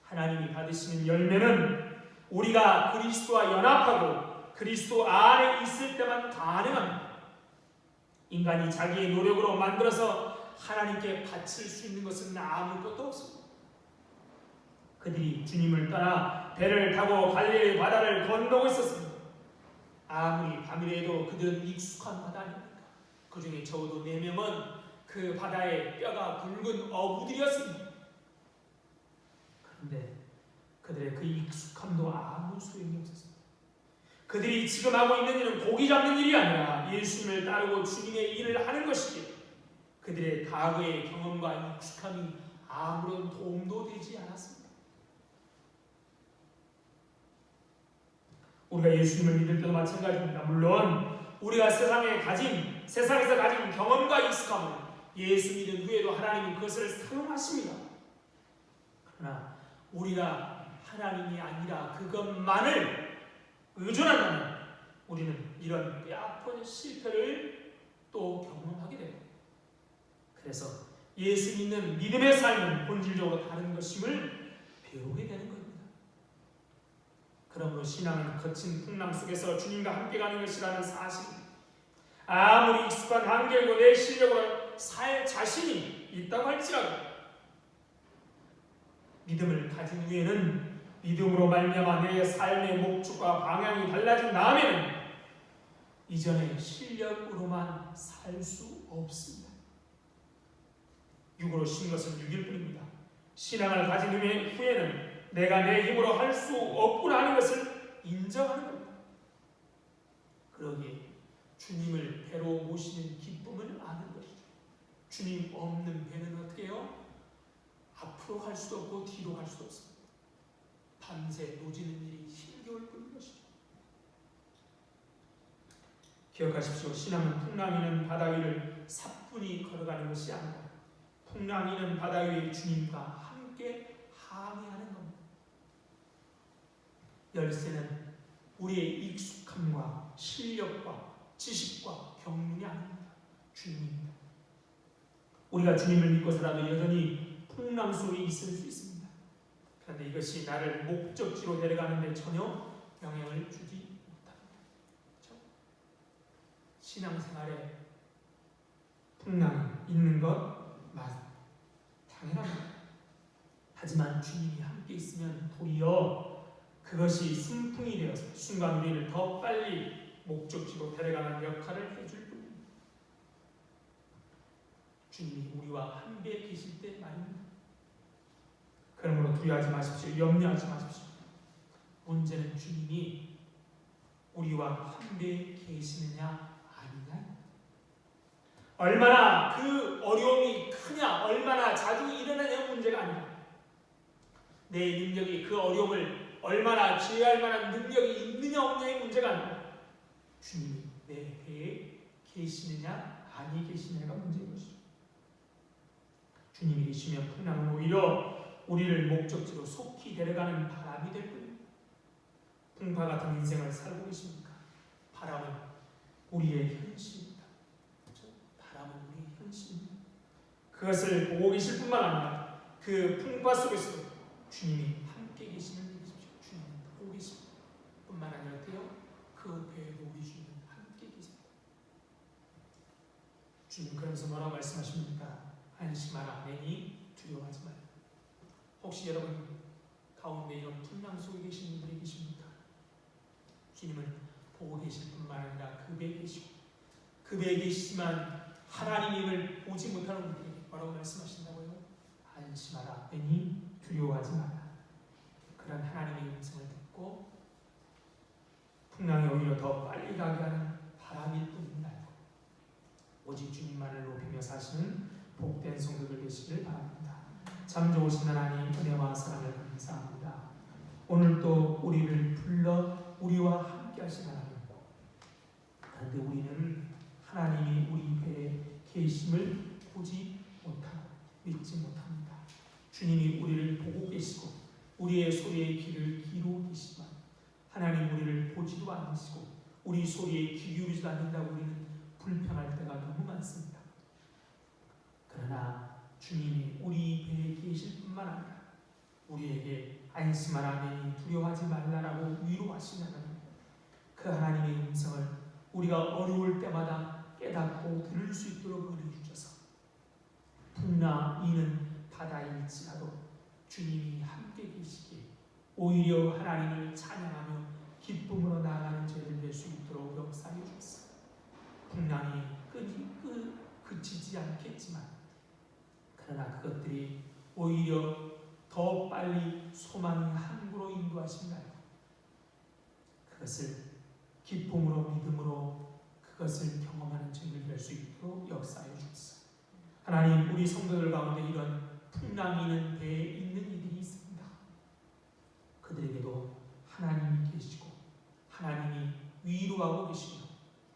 하나님이 받으시는 열매는 우리가 그리스도와 연합하고 그리스도 안에 있을 때만 가능합니다. 인간이 자기의 노력으로 만들어서 하나님께 바칠 수 있는 것은 아무것도 없습니다. 그들이 주님을 떠나 배를 타고 갈릴리 바다를 건너고 있었습니다. 아무리 밤이라도 그들은 익숙한 바다 아닙니까? 그 중에 적어도 4명은 그 바다에 뼈가 굵은 어부들이었습니다. 그런데 그들의 그 익숙함도 아무 소용이 없었습니다. 그들이 지금 하고 있는 일은 고기 잡는 일이 아니라 예수님을 따르고 주님의 일을 하는 것이기에 그들의 과거의 경험과 익숙함이 아무런 도움도 되지 않았습니다. 우리가 예수님을 믿을 때도 마찬가지입니다. 물론 우리가 세상에서 가진 경험과 익숙함은 예수 믿은 후에도 하나님은 그것을 사용하십니다. 그러나 우리가 하나님이 아니라 그것만을 의존한다면 우리는 이런 뼈아픈 실패를 또 경험하게 됩니다. 그래서 예수 믿는 믿음의 삶은 본질적으로 다른 것임을 배우게 되는 겁니다. 그러므로 신앙은 거친 풍랑 속에서 주님과 함께 가는 것이라는 사실입니다. 아무리 익숙한 한계이고 내 실력으로 살 자신이 있다고 할지라도 믿음을 가진 후에는 믿음으로 말미암아 내 삶의 목적과 방향이 달라진 다음에는 이전의 실력으로만 살 수 없습니다. 육으로 신 것은 육일 뿐입니다. 신앙을 가진 후에는 내가 내 힘으로 할 수 없구나 하는 것을 인정하는 겁니다. 그러기에 주님을 배로 모시는 기쁨을 아는 것이죠. 주님 없는 배는 어떻게 해요? 앞으로 갈 수도 없고 뒤로 갈 수도 없습니다. 밤새 노지는 일이 힘겨울 뿐인 것이죠. 기억하십시오. 신앙은 풍랑이는 바다 위를 사뿐히 걸어가는 것이 아니라 풍랑이는 바다 위에 주님과 함께 항해하는 겁니다. 열쇠는 우리의 익숙함과 실력과 지식과 경륜이 아닙니다. 주님입니다. 우리가 주님을 믿고 살아도 여전히 풍랑 속에 있을 수 있습니다. 그런데 이것이 나를 목적지로 데려가는 데 전혀 영향을 주지 못합니다. 그렇죠? 신앙생활에 풍랑이 있는 것 당연합니다. 하지만 주님이 함께 있으면 도리어 그것이 순풍이 되어서 순간 우리를 더 빨리 목적지로 데려가는 역할을 해줄 뿐입니다. 주님이 우리와 함께 계실 때 말입니다. 그러므로 두려워하지 마십시오. 염려하지 마십시오. 문제는 주님이 우리와 함께 계시느냐 아니냐, 얼마나 그 어려움이 크냐, 얼마나 자주 일어나냐의 문제가 아니라 내 능력이 그 어려움을 얼마나 제어할 만한 능력이 있느냐 없느냐의 문제가 아니라 주님이 내 배에 계시느냐 아니 계시느냐가 문제인 것이죠. 주님이 계시면 풍랑은 오히려 우리를 목적지로 속히 데려가는 바람이 될 뿐입니다. 풍파 같은 인생을 살고 계십니까? 바람은 우리의 현실입니다. 그렇죠? 바람은 우리의 현실입니다. 그것을 보고 계실 뿐만 아니라 그 풍파 속에서도 주님이 함께 계시는 것이죠. 주님은 보고 계십니다. 뿐만 아니라 어때요? 그 배에도 우리 주님은 함께 계십니다. 주님 그러면서 뭐라고 말씀하십니까? 안심하라, 내니 두려워하지 말라. 혹시 여러분 가운데 이런 풍랑 속에 계신 분들이 계십니까? 주님은 보고 계실 뿐만 아니라 그 배에 계시고 그 배에 계시지만 하나님을 보지 못하는 분들에게 뭐라고 말씀하신다고요? 안심하라, 내니 두려워하지 마라. 그런 하나님의 음성을 듣고 풍랑이 오히려 더 빨리 가게 하는 바람일 뿐입니다. 오직 주님만을 높이며 사시는 복된 성도들 되시길 바랍니다. 참 좋으신 하나님, 은혜와 사랑을 감사합니다. 오늘도 우리를 불러 우리와 함께 하신 하나님, 그런데 우리는 하나님이 우리 배에 계심을 보지 못하고 믿지 못합니다. 주님이 우리를 보고 계시고 우리의 소리에 귀를 기울이고 계시지만 하나님 우리를 보지도 않으시고 우리 소리에 귀 기울이지도 않는다고 우리는 불평할 때가 너무 많습니다. 그러나 주님이 우리 배에 계실 뿐만 아니라 우리에게 안심하라, 내니 두려워하지 말라라고 위로하시는 하나님, 그 하나님의 음성을 우리가 어려울 때마다 깨닫고 들을 수 있도록 은혜 주셔서 풍랑이는 바다일지라도 주님이 함께 계시기에 오히려 하나님을 찬양하며 기쁨으로 나아가는 저희들 될 수 있도록 역사해 주옵소서. 풍랑이 그치지 않겠지만 그러나 그것들이 오히려 더 빨리 소망의 항구로 인도하신다. 그것을 기쁨으로 믿음으로 그것을 경험하는 저희들 될 수 있도록 역사해 주옵소서. 하나님, 우리 성도들 가운데 이런 풍랑이는 배에 있는 이들이 있습니다. 그들에게도 하나님이 계시고 하나님이 위로하고 계시고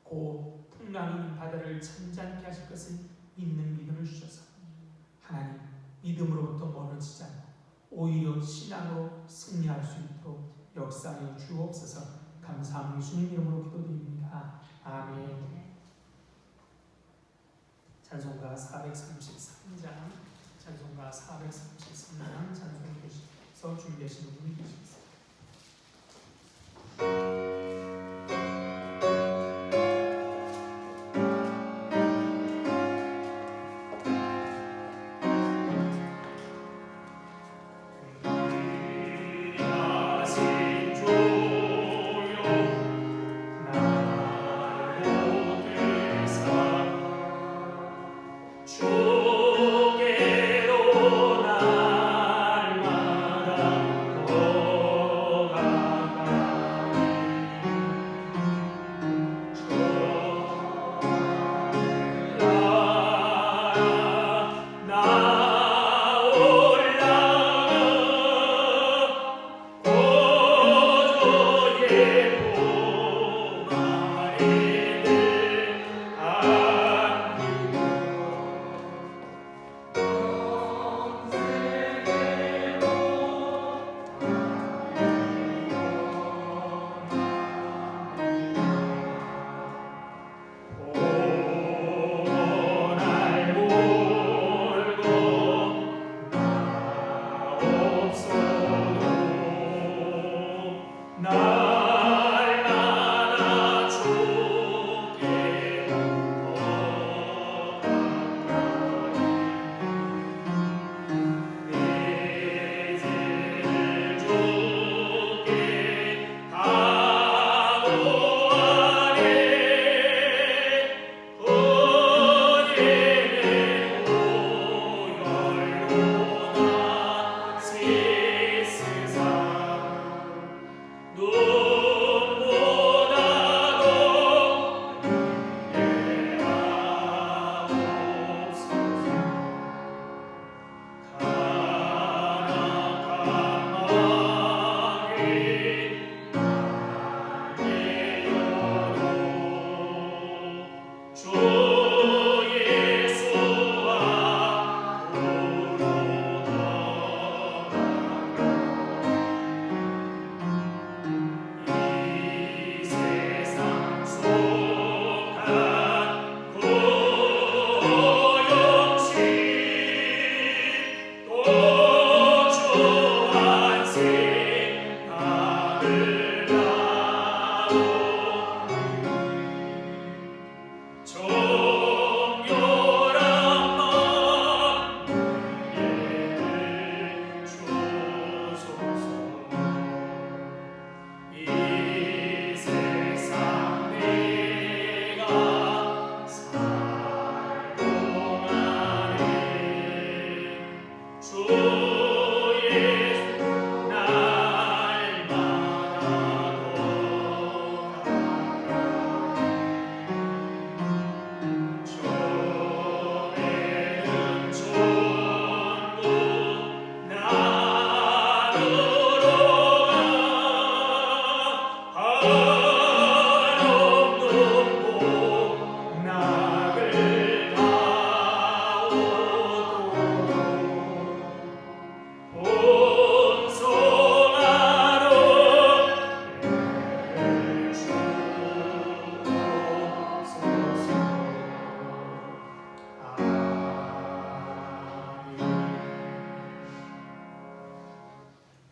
그 풍랑이는 바다를 찬잔케 하실 것을 믿는 믿음을 주셔서 하나님 믿음으로부터 멀어지지 않고 오히려 신앙으로 승리할 수 있도록 역사하여 주옵소서. 감사함을 주님 이름으로 기도드립니다. 아멘. 찬송가 433장 찬송해주셔서 준비하시는 분이 계십니다.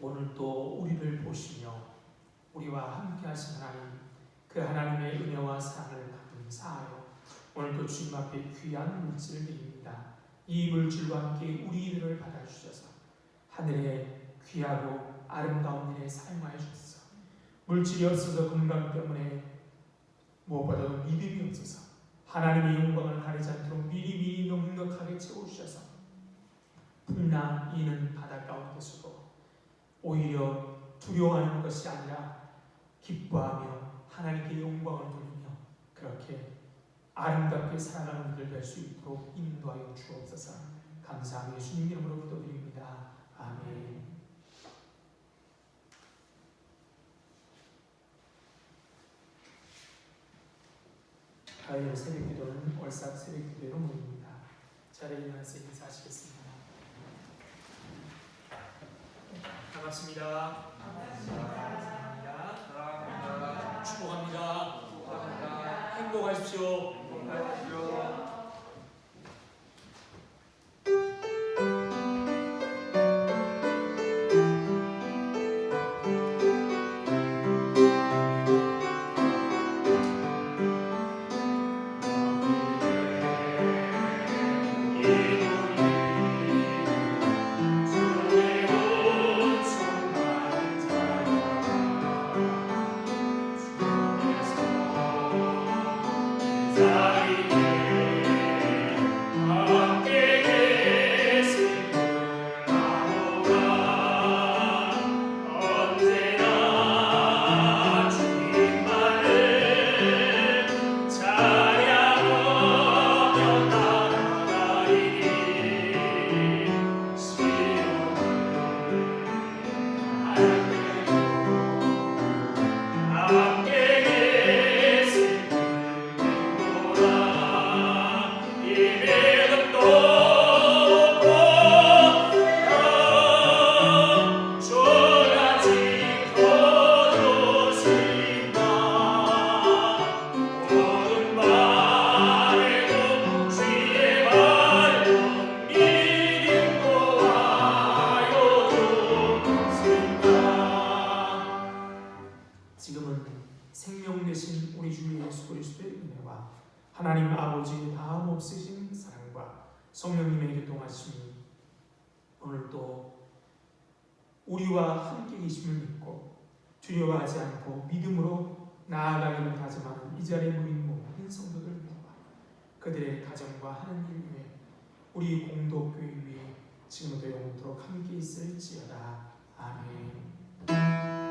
오늘도 우리를 보시며 우리와 함께 하신 하나님, 그 하나님의 은혜와 사랑을 감사하여 오늘도 주님 앞에 귀한 물질을 드립니다. 이 물질과 함께 우리들을 받아주셔서 하늘의 귀하고 아름다운 일에 사용하여 주셔서 물질이 없어서 건강 때문에 무엇보다도 믿음이 없어서 하나님의 영광을 가리지 않도록 미리미리 넉넉하게 채워주셔서 풍랑 이는 바다 가운데서도 오히려 두려워하는 것이 아니라 기뻐하며 하나님께 영광을 돌리며 그렇게 아름답게 살아가는 우리들 될 수 있도록 인도하여 주옵소서. 감사하며 예수님 이름으로 기도드립니다. 아멘. 화요일 새벽 기도는 월삭 새벽 기도로 모입니다. 자리에 일어나서 인사하시겠습니다. 반갑습니다. 반갑습니다. 감사합니다. 축복합니다. 행복하십시오. 지금은 생명 되신 우리 주 예수 그리스도의 은혜와 하나님 아버지의 다음 없으신 사랑과 성령님의 교통하심이 오늘도 우리와 함께 계심을 믿고 두려워하지 않고 믿음으로 나아가기를 다짐하는 이 자리에 모인 모든 성도들 위와 그들의 가정과 하는 일 위에 우리 공동교회 위에 지금부터 영원토록 함께 있을지어다. 아멘.